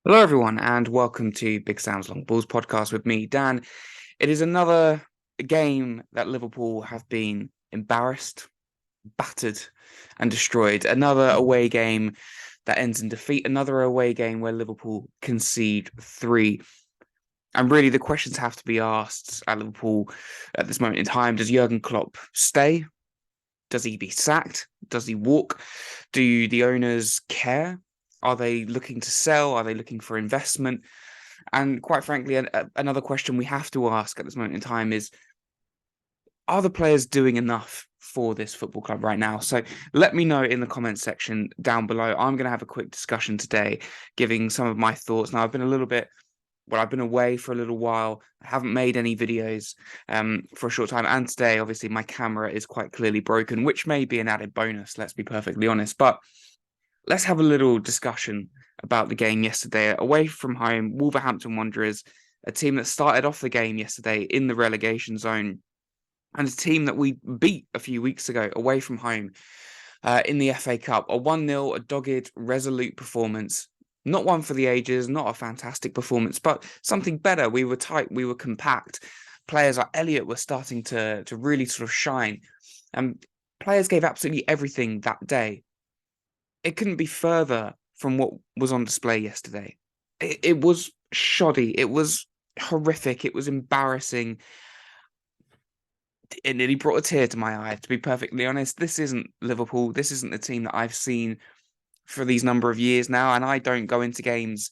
Hello, everyone, and welcome to Big Sam's Long Balls podcast with me, Dan. It is another game that Liverpool have been embarrassed, battered, and destroyed. Another away game that ends in defeat. Another away game where Liverpool concede three. And really, the questions have to be asked at Liverpool at this moment in time. Does Jurgen Klopp stay? Does he be sacked? Does he walk? Do the owners care? Are they looking to sell? Are they looking for investment? And quite frankly, another question we have to ask at this moment in time is, are the players doing enough for this football club right now? So let me know in the comments section down below. I'm going to have a quick discussion today, giving some of my thoughts. Now, I've been away for a little while. I haven't made any videos for a short time. And today, obviously, my camera is quite clearly broken, which may be an added bonus, let's be perfectly honest. But let's have a little discussion about the game yesterday. Away from home, Wolverhampton Wanderers, a team that started off the game yesterday in the relegation zone, and a team that we beat a few weeks ago away from home in the FA Cup. A 1-0, a dogged, resolute performance. Not one for the ages, not a fantastic performance, but something better. We were tight, we were compact. Players like Elliott were starting to really sort of shine. And players gave absolutely everything that day. It couldn't be further from what was on display yesterday. It was shoddy. It was horrific. It was embarrassing. It nearly brought a tear to my eye, to be perfectly honest. This isn't Liverpool. This isn't the team that I've seen for these number of years now. And I don't go into games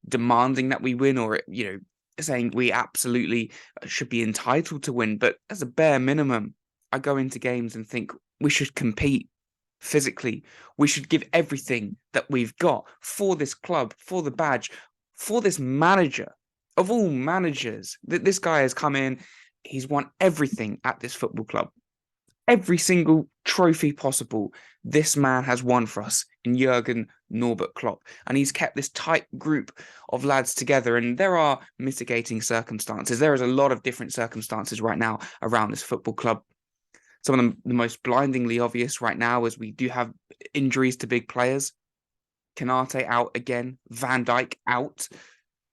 demanding that we win or, saying we absolutely should be entitled to win. But as a bare minimum, I go into games and think we should compete physically. We should give everything that we've got for this club, for the badge, for this manager of all managers. This guy has come in, he's won everything at this football club. Every single trophy possible, this man has won for us in Jurgen Norbert Klopp. And he's kept this tight group of lads together. And there are mitigating circumstances. There is a lot of different circumstances right now around this football club. Some of the most blindingly obvious right now is we do have injuries to big players. Kanate out again. Van Dijk out.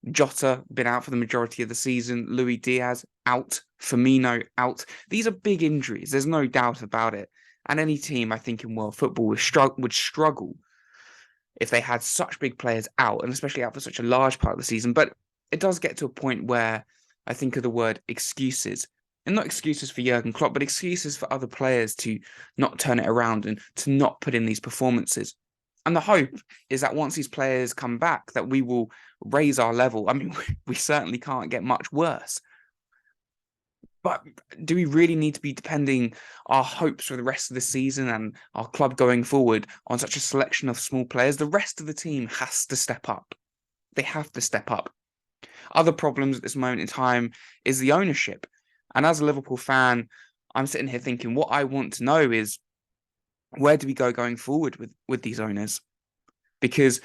Jota been out for the majority of the season. Luis Diaz out. Firmino out. These are big injuries. There's no doubt about it. And any team, I think, in world football would struggle if they had such big players out, and especially out for such a large part of the season. But it does get to a point where I think of the word excuses. And not excuses for Jurgen Klopp, but excuses for other players to not turn it around and to not put in these performances. And the hope is that once these players come back, that we will raise our level. I mean, we certainly can't get much worse. But do we really need to be depending our hopes for the rest of the season and our club going forward on such a selection of small players? The rest of the team has to step up. They have to step up. Other problems at this moment in time is the ownership. And as a Liverpool fan, I'm sitting here thinking what I want to know is, where do we go going forward with these owners? Because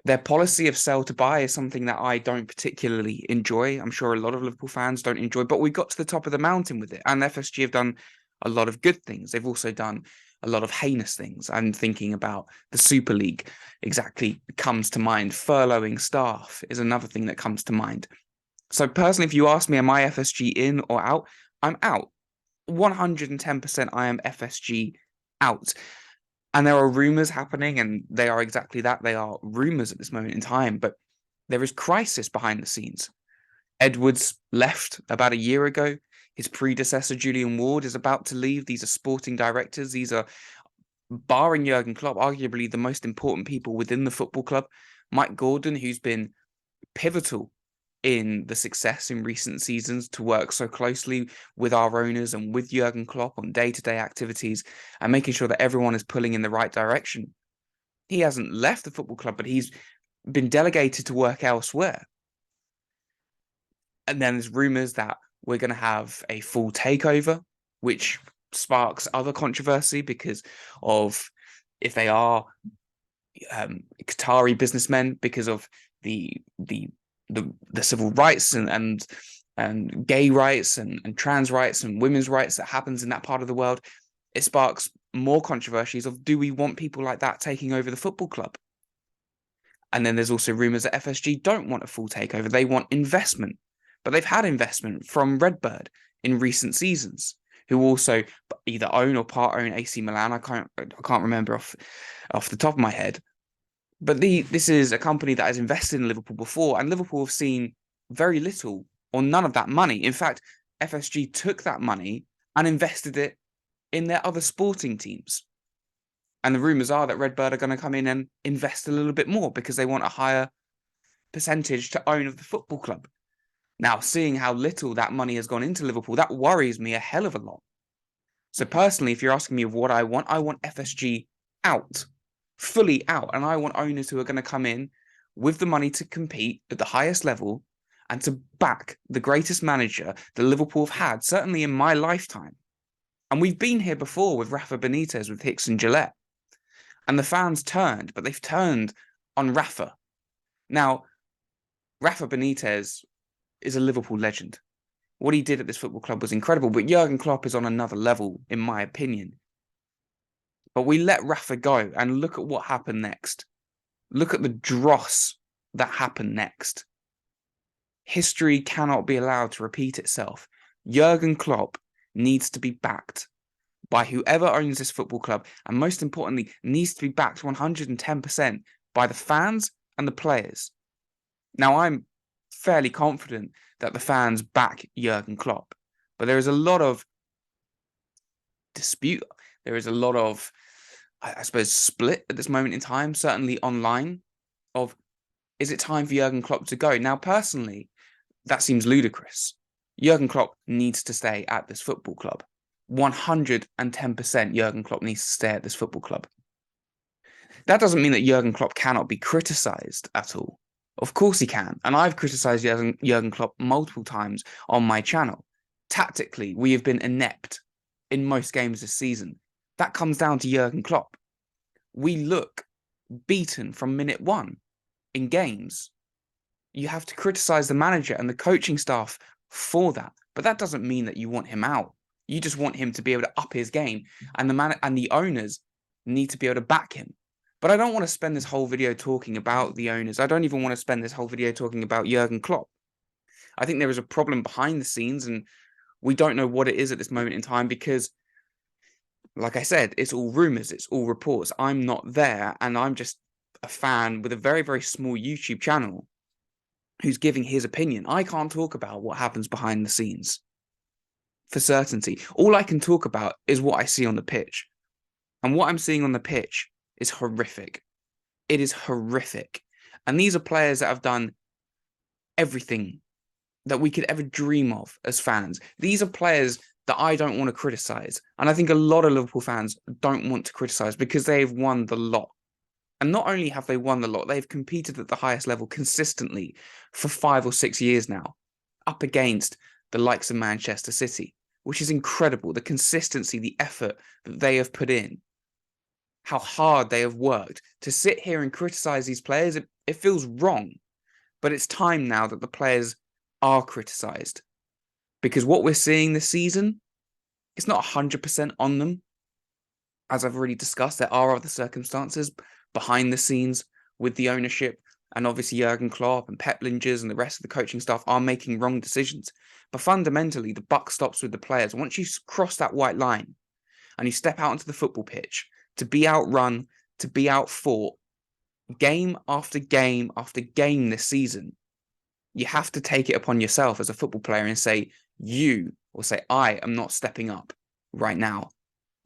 their policy of sell to buy is something that I don't particularly enjoy. I'm sure a lot of Liverpool fans don't enjoy, but we got to the top of the mountain with it. And FSG have done a lot of good things. They've also done a lot of heinous things. I'm thinking about the Super League exactly comes to mind. Furloughing staff is another thing that comes to mind. So personally, if you ask me, am I FSG in or out? I'm out. 110% I am FSG out. And there are rumours happening, and they are exactly that. They are rumours at this moment in time, but there is crisis behind the scenes. Edwards left about a year ago. His predecessor, Julian Ward, is about to leave. These are sporting directors. These are, barring Jurgen Klopp, arguably the most important people within the football club. Mike Gordon, who's been pivotal in the success in recent seasons to work so closely with our owners and with Jurgen Klopp on day-to-day activities and making sure that everyone is pulling in the right direction. He hasn't left the football club, but he's been delegated to work elsewhere. And then there's rumours that we're going to have a full takeover, which sparks other controversy because of if they are Qatari businessmen, because of the civil rights and gay rights and trans rights and women's rights that happens in that part of the world. It sparks more controversies of, do we want people like that taking over the football club? And then there's also rumours that FSG don't want a full takeover. They want investment. But they've had investment from Redbird in recent seasons, who also either own or part own AC Milan. I can't remember off the top of my head. But this is a company that has invested in Liverpool before, and Liverpool have seen very little or none of that money. In fact, FSG took that money and invested it in their other sporting teams. And the rumours are that Redbird are going to come in and invest a little bit more because they want a higher percentage to own of the football club. Now, seeing how little that money has gone into Liverpool, that worries me a hell of a lot. So personally, if you're asking me of what I want FSG out, fully out. And I want owners who are going to come in with the money to compete at the highest level and to back the greatest manager that Liverpool have had, certainly in my lifetime. And we've been here before with Rafa Benitez, with Hicks and Gillette. And the fans turned, but they've turned on Rafa. Now, Rafa Benitez is a Liverpool legend. What he did at this football club was incredible, but Jurgen Klopp is on another level, in my opinion. But we let Rafa go, and look at what happened next. Look at the dross that happened next. History cannot be allowed to repeat itself. Jurgen Klopp needs to be backed by whoever owns this football club, and most importantly, needs to be backed 110% by the fans and the players. Now, I'm fairly confident that the fans back Jurgen Klopp, but there is a lot of dispute. There is a lot of, I suppose, split at this moment in time, certainly online, of is it time for Jurgen Klopp to go? Now, personally, that seems ludicrous. Jurgen Klopp needs to stay at this football club. 110% Jurgen Klopp needs to stay at this football club. That doesn't mean that Jurgen Klopp cannot be criticised at all. Of course he can. And I've criticised Jurgen Klopp multiple times on my channel. Tactically, we have been inept in most games this season. That comes down to Jurgen Klopp. We look beaten from minute one in games. You have to criticise the manager and the coaching staff for that. But that doesn't mean that you want him out. You just want him to be able to up his game, and the owners need to be able to back him. But I don't want to spend this whole video talking about the owners. I don't even want to spend this whole video talking about Jurgen Klopp. I think there is a problem behind the scenes, and we don't know what it is at this moment in time because, like I said, it's all rumours, it's all reports. I'm not there, and I'm just a fan with a very, very small YouTube channel who's giving his opinion. I can't talk about what happens behind the scenes. For certainty, all I can talk about is what I see on the pitch. And what I'm seeing on the pitch is horrific. It is horrific. And these are players that have done everything that we could ever dream of as fans. These are players that I don't want to criticise. And I think a lot of Liverpool fans don't want to criticise because they've won the lot. And not only have they won the lot, they've competed at the highest level consistently for 5 or 6 years now, up against the likes of Manchester City, which is incredible. The consistency, the effort that they have put in, how hard they have worked. To sit here and criticise these players, it feels wrong. But it's time now that the players are criticised. Because what we're seeing this season, it's not 100% on them. As I've already discussed, there are other circumstances behind the scenes with the ownership. And obviously Jurgen Klopp and Pep Lingers and the rest of the coaching staff are making wrong decisions. But fundamentally, the buck stops with the players. Once you cross that white line and you step out onto the football pitch to be outrun, to be outfought, game after game after game this season, you have to take it upon yourself as a football player and say, I am not stepping up right now.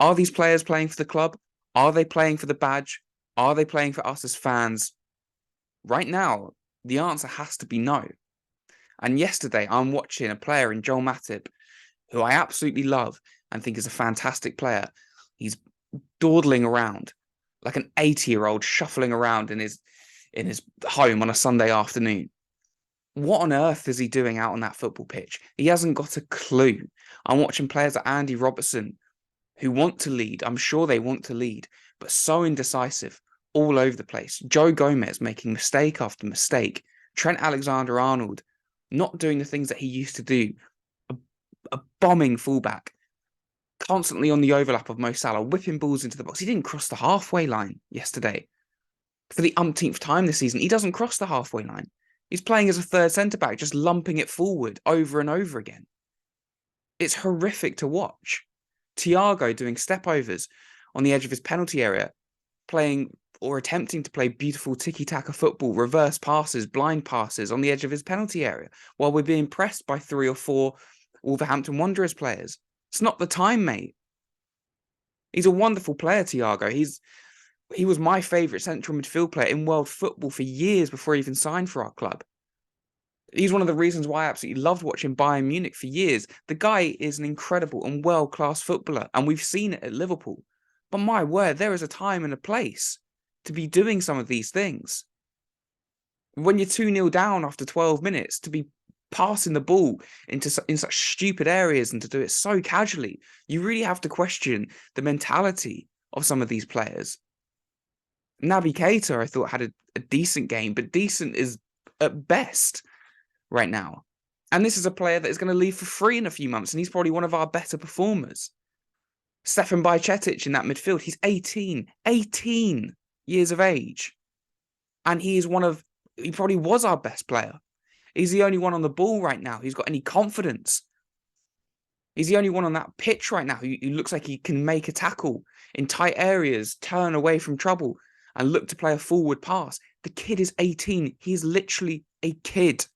Are these players playing for the club? Are they playing for the badge? Are they playing for us as fans? Right now, the answer has to be no. And yesterday, I'm watching a player in Joel Matip, who I absolutely love and think is a fantastic player. He's dawdling around like an 80-year-old shuffling around in his home on a Sunday afternoon. What on earth is he doing out on that football pitch? He hasn't got a clue. I'm watching players like Andy Robertson who want to lead. I'm sure they want to lead, but so indecisive all over the place. Joe Gomez making mistake after mistake. Trent Alexander-Arnold not doing the things that he used to do. A bombing fullback. Constantly on the overlap of Mo Salah, whipping balls into the box. He didn't cross the halfway line yesterday. For the umpteenth time this season, he doesn't cross the halfway line. He's playing as a third centre-back, just lumping it forward over and over again. It's horrific to watch. Thiago doing step-overs on the edge of his penalty area, playing or attempting to play beautiful tiki-taka football, reverse passes, blind passes on the edge of his penalty area, while we're being pressed by 3 or 4 Wolverhampton Wanderers players. It's not the time, mate. He's a wonderful player, Thiago. He was my favourite central midfield player in world football for years before he even signed for our club. He's one of the reasons why I absolutely loved watching Bayern Munich for years. The guy is an incredible and world-class footballer, and we've seen it at Liverpool. But my word, there is a time and a place to be doing some of these things. When you're 2-0 down after 12 minutes, to be passing the ball in such stupid areas and to do it so casually, you really have to question the mentality of some of these players. Naby Keita, I thought, had a decent game, but decent is at best right now. And this is a player that is going to leave for free in a few months, and he's probably one of our better performers. Stefan Bajcetic in that midfield, he's 18 years of age. And he probably was our best player. He's the only one on the ball right now who's got any confidence. He's the only one on that pitch right now who looks like he can make a tackle in tight areas, turn away from trouble, and look to play a forward pass. The kid is 18. He's literally a kid.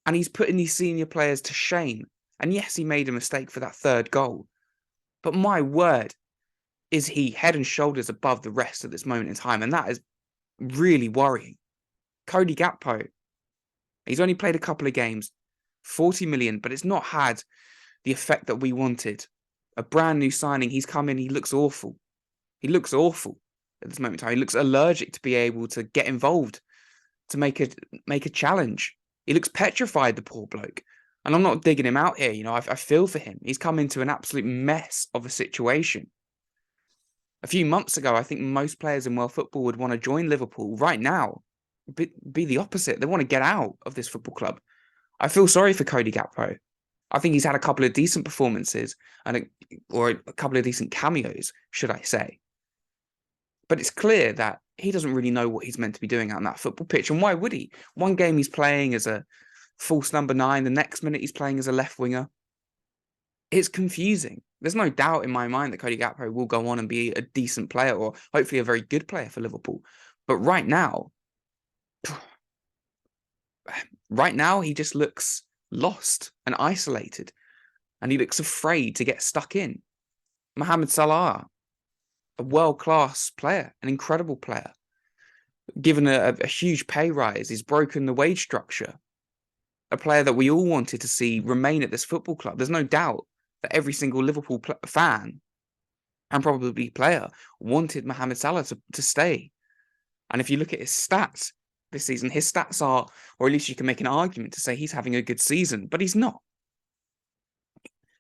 And he's putting these senior players to shame. And yes, he made a mistake for that third goal. But my word, is he head and shoulders above the rest at this moment in time. And that is really worrying. Cody Gakpo, he's only played a couple of games, 40 million, but it's not had the effect that we wanted. A brand new signing, he's come in, he looks awful. He looks awful at this moment in time. He looks allergic to be able to get involved, to make a challenge. He looks petrified, the poor bloke. And I'm not digging him out here, you know, I feel for him. He's come into an absolute mess of a situation. A few months ago, I think most players in world football would want to join Liverpool. Right now, be the opposite. They want to get out of this football club. I feel sorry for Cody Gakpo. I think he's had a couple of decent performances or a couple of decent cameos, should I say. But it's clear that he doesn't really know what he's meant to be doing out on that football pitch. And why would he? One game he's playing as a false number 9. The next minute he's playing as a left winger. It's confusing. There's no doubt in my mind that Cody Gakpo will go on and be a decent player, or hopefully a very good player for Liverpool. But right now, he just looks lost and isolated. And he looks afraid to get stuck in. Mohamed Salah, a world-class player, an incredible player. Given a huge pay rise, he's broken the wage structure. A player that we all wanted to see remain at this football club. There's no doubt that every single Liverpool fan and probably player wanted Mohamed Salah to stay. And if you look at his stats this season, his stats are, or at least you can make an argument to say he's having a good season, but he's not.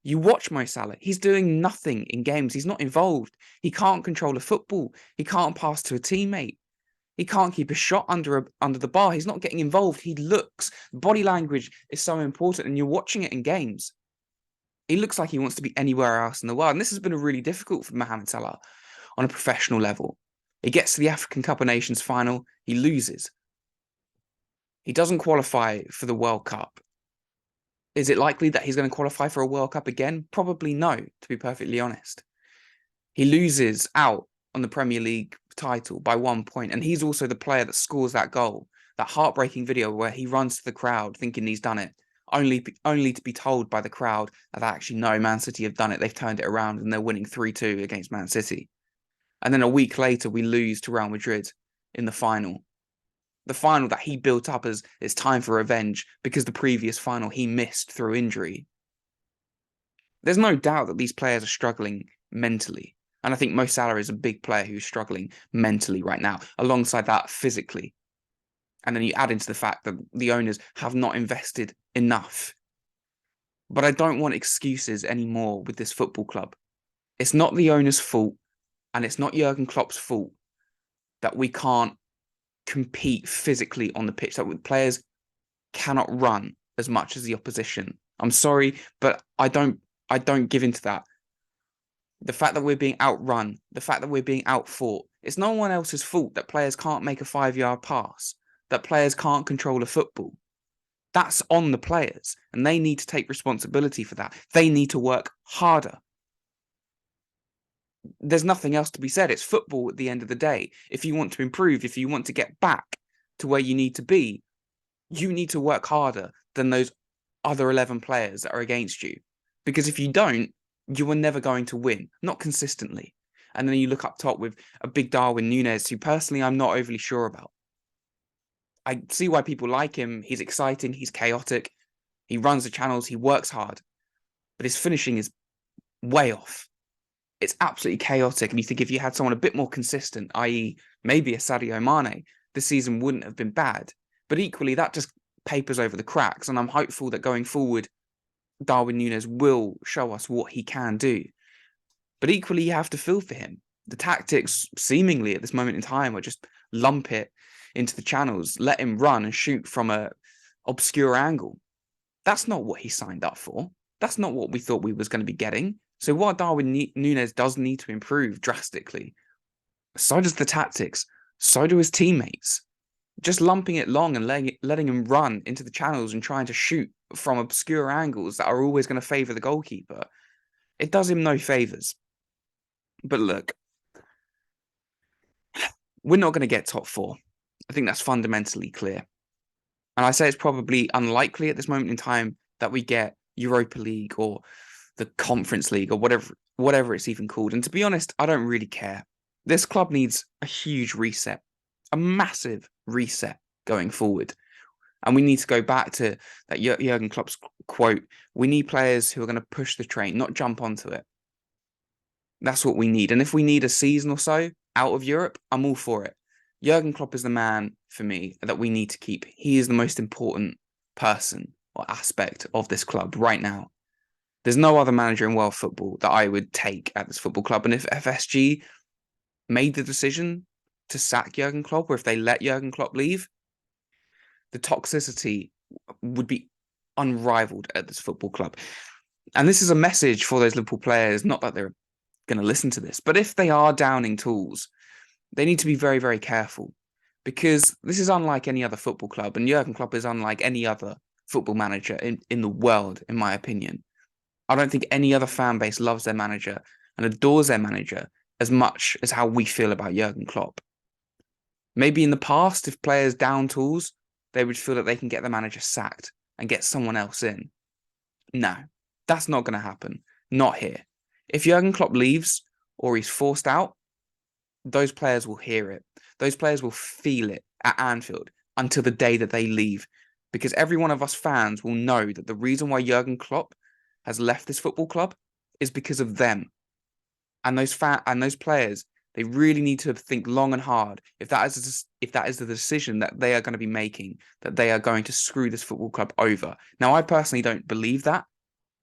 You watch Mo Salah, he's doing nothing in games. He's not involved. He can't control a football. He can't pass to a teammate. He can't keep a shot under the bar. He's not getting involved. He looks. Body language is so important, and you're watching it in games. He looks like he wants to be anywhere else in the world. And this has been really difficult for Mohamed Salah on a professional level. He gets to the African Cup of Nations final. He loses. He doesn't qualify for the World Cup. Is it likely that he's going to qualify for a World Cup again? Probably no, to be perfectly honest. He loses out on the Premier League title by 1 point, and he's also the player that scores that goal, that heartbreaking video where he runs to the crowd thinking he's done it, only to be told by the crowd that actually no, Man City have done it. They've turned it around and they're winning 3-2 against Man City. And then a week later, we lose to Real Madrid in the final. The final that he built up as it's time for revenge because the previous final he missed through injury. There's no doubt that these players are struggling mentally. And I think Mo Salah is a big player who's struggling mentally right now, alongside that physically. And then you add into the fact that the owners have not invested enough. But I don't want excuses anymore with this football club. It's not the owner's fault, and it's not Jurgen Klopp's fault that we can't compete physically on the pitch, that players cannot run as much as the opposition. I'm sorry, but I don't give into that. The fact that we're being outrun, the fact that we're being outfought It's no one else's fault that players can't make a 5-yard pass, that players can't control a football. That's on the players, and they need to take responsibility for that. They need to work harder. There's nothing else to be said. It's football at the end of the day. If you want to improve, if you want to get back to where you need to be, you need to work harder than those other 11 players that are against you. Because if you don't, you are never going to win, not consistently. And then you look up top with a big Darwin Núñez, who personally I'm not overly sure about. I see why people like him. He's exciting, he's chaotic, he runs the channels, he works hard, but his finishing is way off. It's absolutely chaotic. And you think if you had someone a bit more consistent, i.e. maybe a Sadio Mane, this season wouldn't have been bad. But equally, that just papers over the cracks. And I'm hopeful that going forward, Darwin Núñez will show us what he can do. But equally, you have to feel for him. The tactics, seemingly at this moment in time, are just lump it into the channels, let him run and shoot from a obscure angle. That's not what he signed up for. That's not what we thought we was going to be getting. So while Darwin Núñez does need to improve drastically, so does the tactics, so do his teammates. Just lumping it long and letting him run into the channels and trying to shoot from obscure angles that are always going to favour the goalkeeper, it does him no favours. But look, we're not going to get top 4. I think that's fundamentally clear. And I say it's probably unlikely at this moment in time that we get Europa League or the Conference League or whatever it's even called. And to be honest, I don't really care. This club needs a huge reset, a massive reset going forward. And we need to go back to that Jurgen Klopp's quote, we need players who are going to push the train, not jump onto it. That's what we need. And if we need a season or so out of Europe, I'm all for it. Jurgen Klopp is the man for me that we need to keep. He is the most important person or aspect of this club right now. There's no other manager in world football that I would take at this football club. And if FSG made the decision to sack Jurgen Klopp, or if they let Jurgen Klopp leave, the toxicity would be unrivaled at this football club. And this is a message for those Liverpool players, not that they're going to listen to this, but if they are downing tools, they need to be very, very careful, because this is unlike any other football club, and Jurgen Klopp is unlike any other football manager in the world, in my opinion. I don't think any other fan base loves their manager and adores their manager as much as how we feel about Jurgen Klopp. Maybe in the past, if players down tools, they would feel that they can get the manager sacked and get someone else in. No, that's not going to happen. Not here. If Jurgen Klopp leaves or he's forced out, those players will hear it. Those players will feel it at Anfield until the day that they leave. Because every one of us fans will know that the reason why Jurgen Klopp has left this football club is because of them. And those players, they really need to think long and hard if that is the decision that they are going to be making, that they are going to screw this football club over. Now, I personally don't believe that.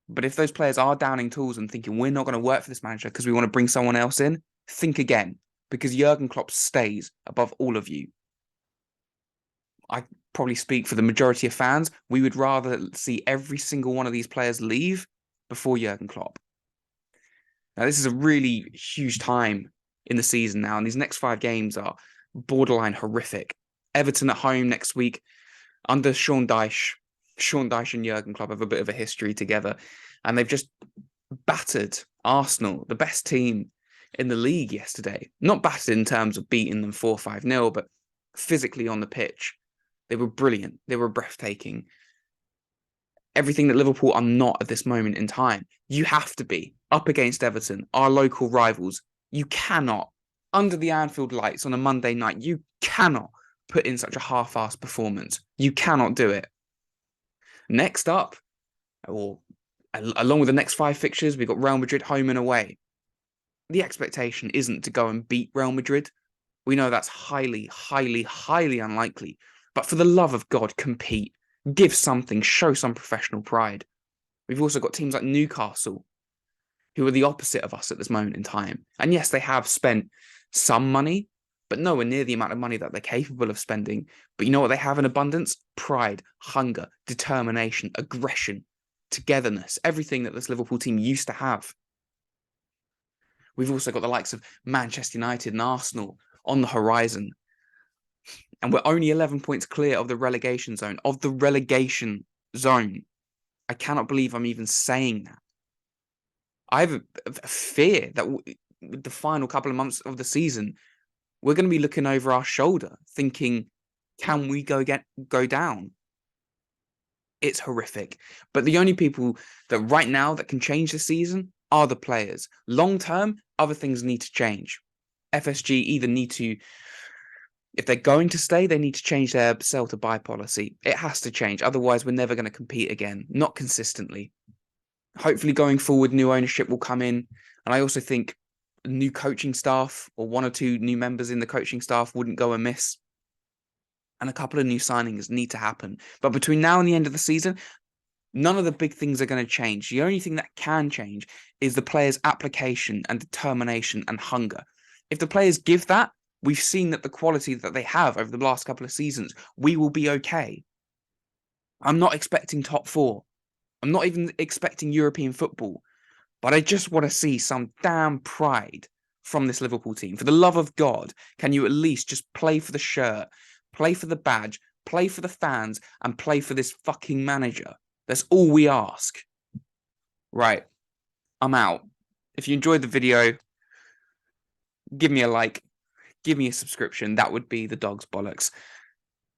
But if those players are downing tools and thinking we're not going to work for this manager because we want to bring someone else in, think again, because Jurgen Klopp stays above all of you. I probably speak for the majority of fans. We would rather see every single one of these players leave before Jurgen Klopp. Now, this is a really huge time in the season now, and these next 5 games are borderline horrific. Everton at home next week under Sean Dyche. Sean Dyche and Jurgen Klopp have a bit of a history together, and they've just battered Arsenal, the best team in the league yesterday. Not battered in terms of beating them 4-5-0, but physically on the pitch. They were brilliant. They were breathtaking. Everything that Liverpool are not at this moment in time. You have to be up against Everton, our local rivals. You cannot, under the Anfield lights on a Monday night, you cannot put in such a half-assed performance. You cannot do it. Next up, or along with the next 5 fixtures, we've got Real Madrid home and away. The expectation isn't to go and beat Real Madrid. We know that's highly, highly, highly unlikely. But for the love of God, compete. Give something. Show some professional pride. We've also got teams like Newcastle, who are the opposite of us at this moment in time. And yes, they have spent some money, but nowhere near the amount of money that they're capable of spending. But you know what they have in abundance? Pride, hunger, determination, aggression, togetherness, everything that this Liverpool team used to have. We've also got the likes of Manchester United and Arsenal on the horizon. And we're only 11 points clear of the relegation zone. I cannot believe I'm even saying that. I have a fear that with the final couple of months of the season, we're going to be looking over our shoulder thinking, can we go down? It's horrific. But the only people that right now that can change the season are the players. Long term, other things need to change. FSG either need to, if they're going to stay, they need to change their sell to buy policy. It has to change. Otherwise, we're never going to compete again. Not consistently. Hopefully going forward, new ownership will come in. And I also think new coaching staff or 1 or 2 new members in the coaching staff wouldn't go amiss. And a couple of new signings need to happen. But between now and the end of the season, none of the big things are going to change. The only thing that can change is the players' application and determination and hunger. If the players give that, we've seen that the quality that they have over the last couple of seasons, we will be okay. I'm not expecting top 4. I'm not even expecting European football. But I just want to see some damn pride from this Liverpool team. For the love of God, can you at least just play for the shirt, play for the badge, play for the fans, and play for this fucking manager? That's all we ask. Right. I'm out. If you enjoyed the video, give me a like, give me a subscription. That would be the dog's bollocks.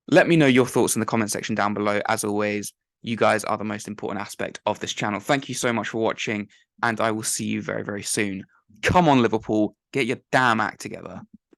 Let me know your thoughts in the comment section down below. As always, you guys are the most important aspect of this channel. Thank you so much for watching, and I will see you very, very soon. Come on, Liverpool. Get your damn act together.